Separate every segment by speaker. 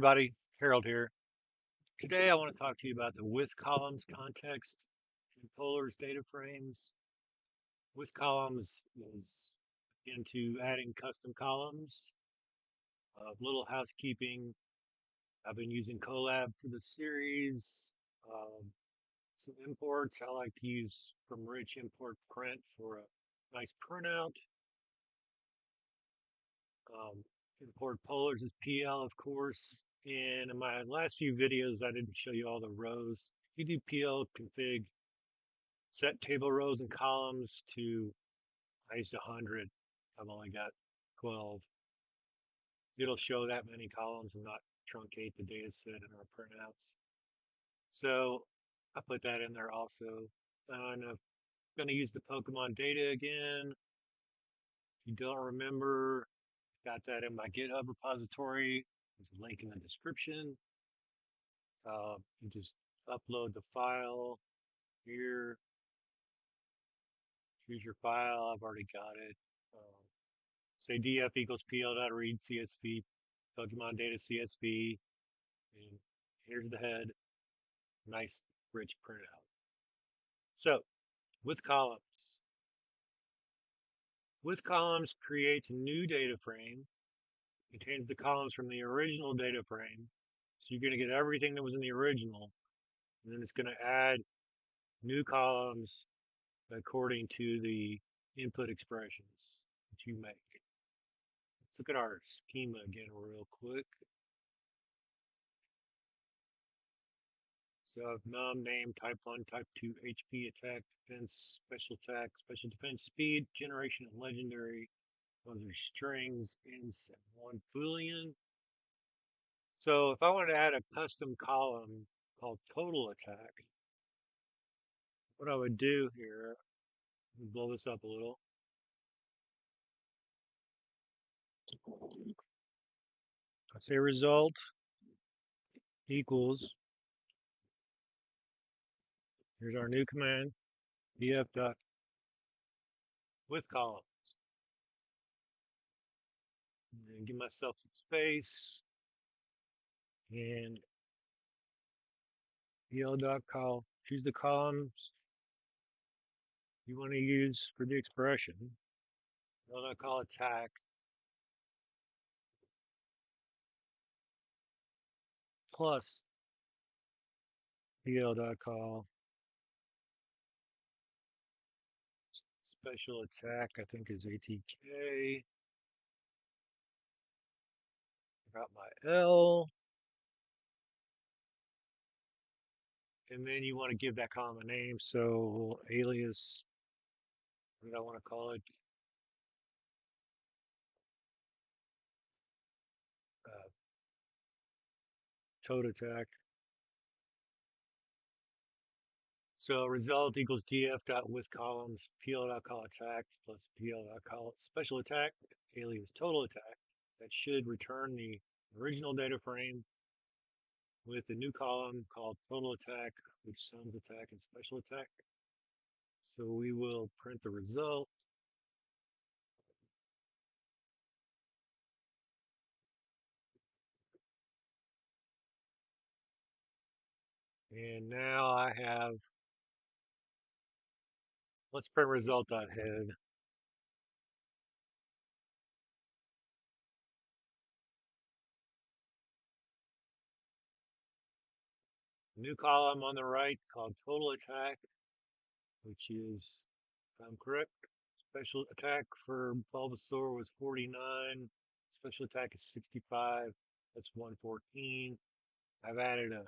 Speaker 1: everybody, Harold here. Today I want to talk to you about the with columns context in Polars DataFrames. With columns is into adding custom columns. Little housekeeping. I've been using Colab for the series. Um, some imports. I like to use from rich import print for a nice printout. Import Polars is PL, of course. And in my last few videos, I didn't show you all the rows. If you do PL config, set table rows and columns to, I used 100. I've only got 12. It'll show that many columns and not truncate the data set in our printouts. So I put that in there also. And I'm going to use the Pokemon data again. If you don't remember, got that in my GitHub repository. There's a link in the description. You just upload the file here. Choose your file. I've already got it. Say df equals pl.read CSV, Pokemon data CSV, and here's the head. Nice, rich printout. So, with columns. With columns creates a new data frame, contains the columns from the original data frame. So you're going to get everything that was in the original, and then it's going to add new columns according to the input expressions that you make. Let's look at our schema again real quick. So num, name, type 1, type 2, HP, attack, defense, special attack, special defense, speed, generation, and legendary. Those are strings, ints, and one Boolean. So if I wanted to add a custom column called total attack, what I would do here, blow this up a little. I say result equals, here's our new command, df dot with column. And give myself some space and pl.col, choose the columns you want to use for the expression. pl.col attack plus pl.col special attack, I think is ATK. Got my L. And then you want to give that column a name. So alias, what did I want to call it? Total attack. So result equals df.with columns pl.col attack plus pl.col special attack alias total attack. That should return the original data frame with a new column called total attack, which sums attack and special attack. So we will print the result. And now I have, let's print result.head. New column on the right called total attack, which is, if I'm correct, special attack for Bulbasaur was 49. Special attack is 65. That's 114. I've added a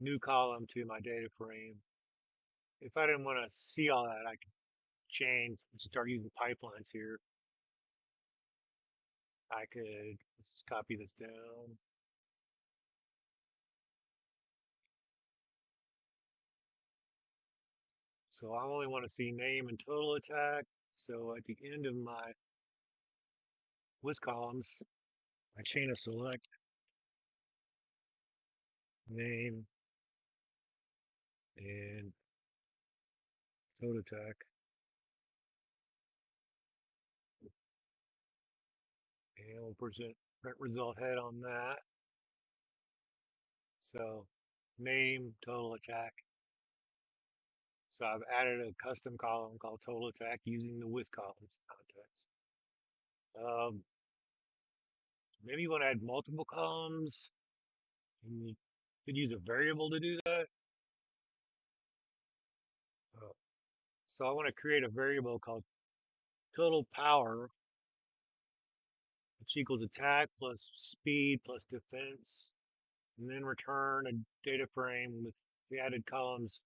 Speaker 1: new column to my data frame. If I didn't want to see all that, I could change and start using pipelines here. I could, let's just copy this down. So I only want to see name and total attack. So at the end of my with columns, I chain a select name and total attack. And we'll present print result head on that. So name total attack. So I've added a custom column called total attack using the with columns context. Maybe you want to add multiple columns. And you could use a variable to do that. So I want to create a variable called total power, which equals attack plus speed plus defense, and then return a data frame with the added columns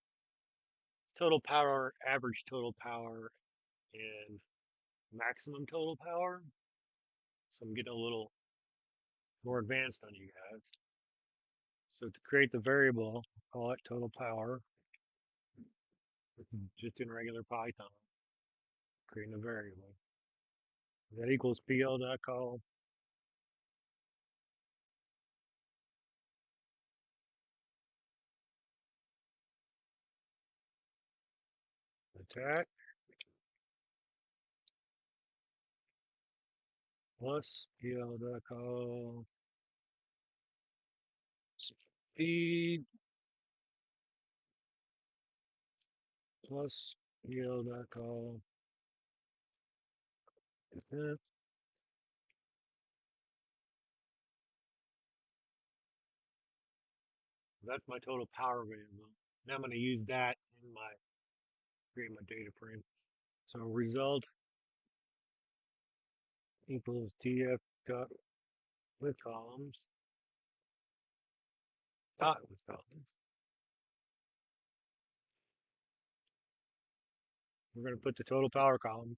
Speaker 1: total power, average total power, and maximum total power. So I'm getting a little more advanced on you guys. So to create the variable, call it total power, just in regular Python, creating a variable. That equals pl.call attack plus pl.call speed plus pl.call defense. That's my total power variable. Now I'm going to use that in my create my data frame. So result equals df dot with columns dot with columns. We're going to put the total power column.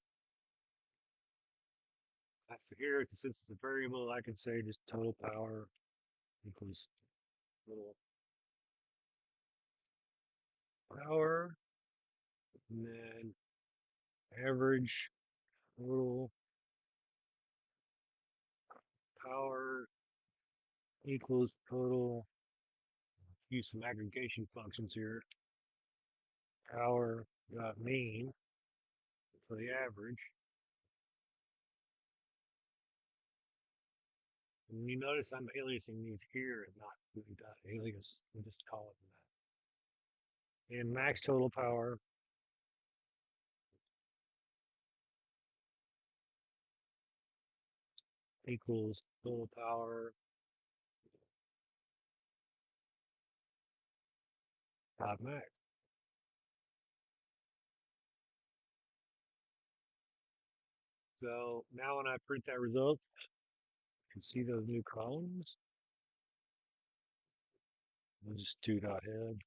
Speaker 1: So here, since it's a variable, I can say just total power equals total power, and then average total power equals total. Use some aggregation functions here. Power dot mean for the average. And you notice I'm aliasing these here and not doing dot alias. I'm just calling them that. And max total power equals total power dot max. So now when I print that result, you can see those new columns. We'll just do dot head.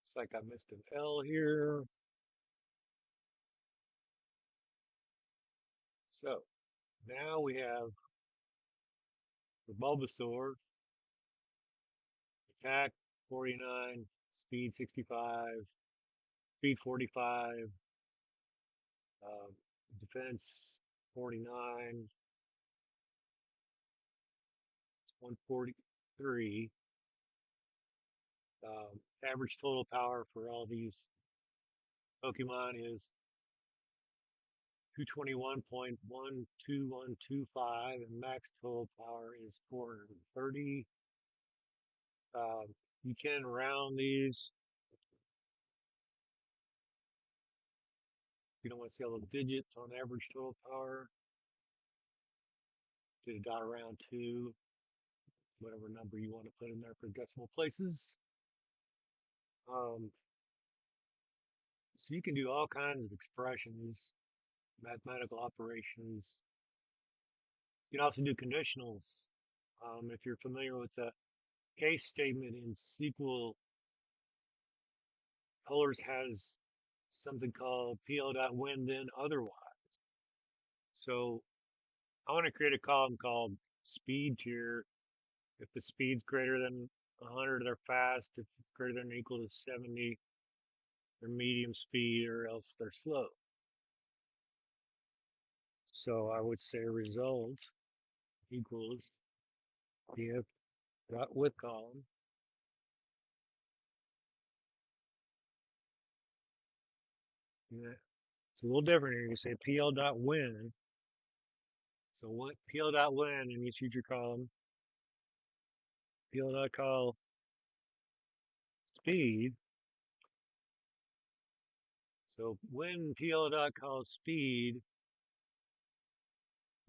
Speaker 1: It's like I missed an L here. So now we have the Bulbasaur, attack 49, speed 65, speed 45, uh, defense 49, 143. Average total power for all these Pokemon is 221.12125, and max total power is 430. You can round these. You don't want to see all the digits on average total power. Do a dot around 2, whatever number you want to put in there for decimal places. So you can do all kinds of expressions, mathematical operations. You can also do conditionals. If you're familiar with the case statement in SQL, Polars has something called pl.when then otherwise. So I want to create a column called speed tier. If the speed's greater than 100, they're fast. If it's greater than or equal to 70, they're medium speed, or else they're slow. So I would say result equals df dot with column. Yeah. It's a little different here. You say pl.when. So what pl.when in each future column, pl.call speed. So when pl.call speed,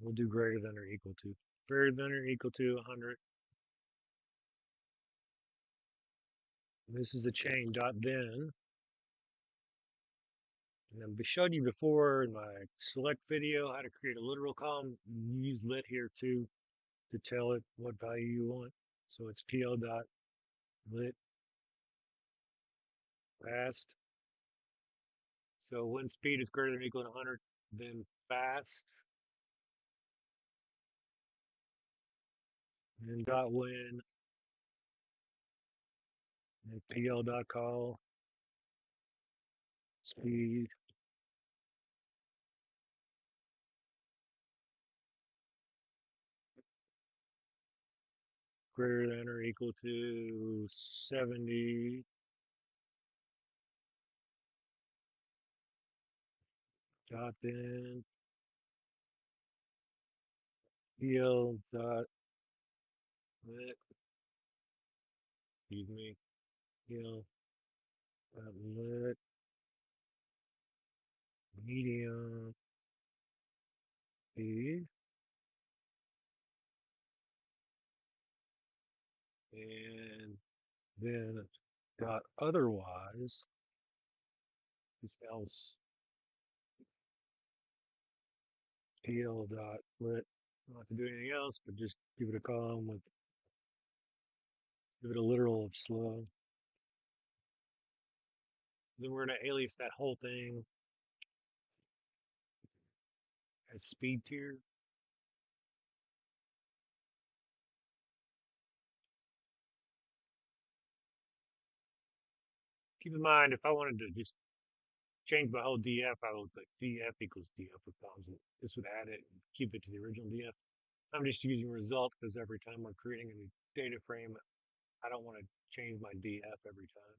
Speaker 1: we'll do greater than or equal to. Greater than or equal to 100. This is a chain dot then. And I showed you before in my select video how to create a literal column. You use lit here too to tell it what value you want. So it's pl.lit fast. So when speed is greater than or equal to 100, then fast. And then dot when and pl.call speed greater than or equal to 70 dot then pl dot lit, excuse me, pl dot lit medium speed, and then dot otherwise is else pl dot lit. Don't have to do anything else, but just give it a column with, give it a literal of slow. Then we're going to alias that whole thing as speed tier. Keep in mind, if I wanted to just change my whole DF, I would put DF equals DF with columns. And this would add it and keep it to the original DF. I'm just using result because every time we're creating a new data frame, I don't want to change my DF every time.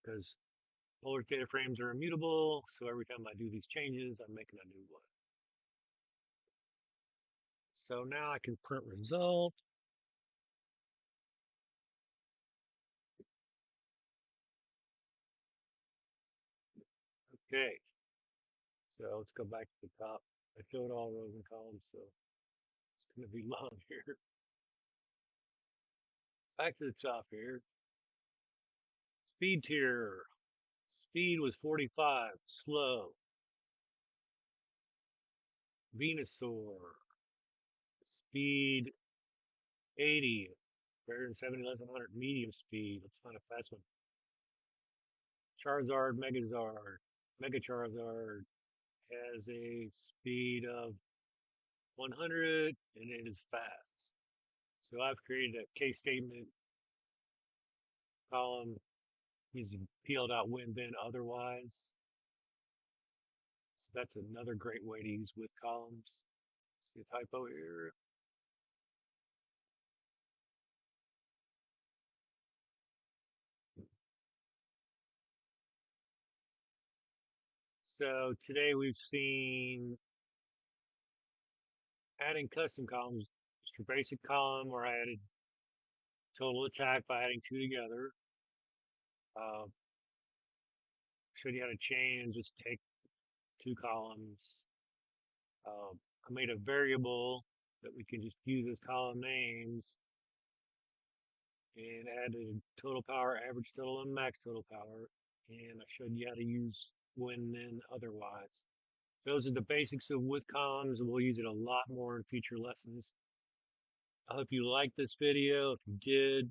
Speaker 1: Because Polars DataFrames are immutable, so every time I do these changes, I'm making a new one. So now I can print result. Okay, so let's go back to the top. I showed all rows and columns, so it's going to be long here. Back to the top here. Speed tier. Speed was 45, slow. Venusaur. Speed 80, greater than 70, less than 100, medium speed. Let's find a fast one. Charizard, Mega Charizard has a speed of 100 and it is fast. So I've created a case statement column using pl.when then otherwise. So that's another great way to use with columns. See a typo here. So today we've seen adding custom columns, just a basic column where I added total attack by adding two together. Showed you how to chain and just take two columns. I made a variable that we can just use as column names and added total power, average total, and max total power. And I showed you how to use when, then, otherwise. Those are the basics of with columns, and we'll use it a lot more in future lessons. I hope you liked this video. If you did,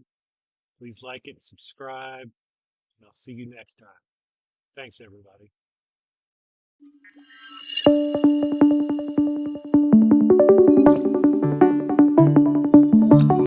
Speaker 1: please like it and subscribe, and I'll see you next time. Thanks, everybody.